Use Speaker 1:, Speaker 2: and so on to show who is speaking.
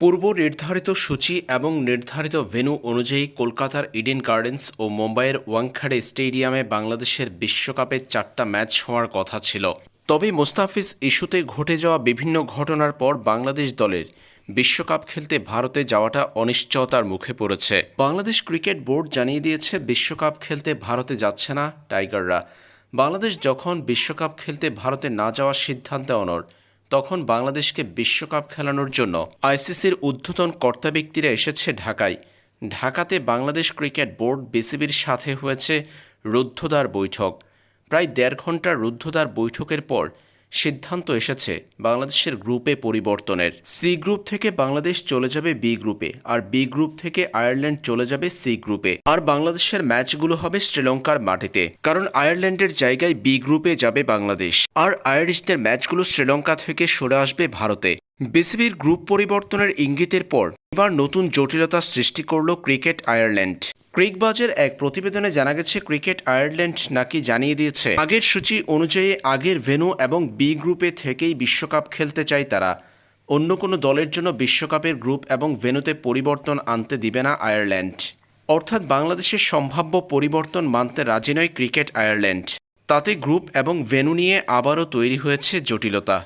Speaker 1: পূর্ব নির্ধারিত সূচি এবং নির্ধারিত ভেন্যু অনুযায়ী কলকাতার ইডেন গার্ডেন্স ও মুম্বাইয়ের ওয়াংখেড়ে স্টেডিয়ামে বাংলাদেশের বিশ্বকাপের 4টা ম্যাচ হওয়ার কথা ছিল। তবে মোস্তাফিজ ইস্যুতে ঘটে যাওয়া বিভিন্ন ঘটনার পর বাংলাদেশ দলের বিশ্বকাপ খেলতে ভারতে যাওয়াটা অনিশ্চয়তার মুখে পড়েছে। বাংলাদেশ ক্রিকেট বোর্ড জানিয়ে দিয়েছে বিশ্বকাপ খেলতে ভারতে যাচ্ছে না টাইগাররা। বাংলাদেশ যখন বিশ্বকাপ খেলতে ভারতে না যাওয়ার সিদ্ধান্তে অনড়, তখন বাংলাদেশকে বিশ্বকাপ খেলানোর জন্য আইসিসির ঊর্ধ্বতন কর্তা ব্যক্তিরা এসেছে ঢাকায়। ঢাকাতে বাংলাদেশ ক্রিকেট বোর্ড বিসিবির সাথে হয়েছে রুদ্ধদ্বার বৈঠক। প্রায় 1.5 ঘন্টার রুদ্ধদ্বার বৈঠকের পর সিদ্ধান্ত এসেছে বাংলাদেশের গ্রুপে পরিবর্তনের। সি গ্রুপ থেকে বাংলাদেশ চলে যাবে বি গ্রুপে, আর বি গ্রুপ থেকে আয়ারল্যান্ড চলে যাবে সি গ্রুপে। আর বাংলাদেশের ম্যাচগুলো হবে শ্রীলঙ্কার মাটিতে, কারণ আয়ারল্যান্ডের জায়গায় বি গ্রুপে যাবে বাংলাদেশ, আর আয়ারিশদের ম্যাচগুলো শ্রীলঙ্কা থেকে সরে আসবে ভারতে। বিসিবির গ্রুপ পরিবর্তনের ইঙ্গিতের পর এবার নতুন জটিলতা সৃষ্টি করল ক্রিকেট আয়ারল্যান্ড। ক্রিকবাজের এক প্রতিবেদনে জানা গেছে, ক্রিকেট আয়ারল্যান্ড নাকি জানিয়ে দিয়েছে আগের সূচি অনুযায়ী আগের ভেন্যু এবং বি গ্রুপে থেকেই বিশ্বকাপ খেলতে চায় তারা। অন্য কোনো দলের জন্য বিশ্বকাপের গ্রুপ এবং ভেন্যুতে পরিবর্তন আনতে দিবে না আয়ারল্যান্ড। অর্থাৎ বাংলাদেশের সম্ভাব্য পরিবর্তন মানতে রাজি নয় ক্রিকেট আয়ারল্যান্ড। তাতে গ্রুপ এবং ভেন্যু নিয়ে আবারও তৈরি হয়েছে জটিলতা।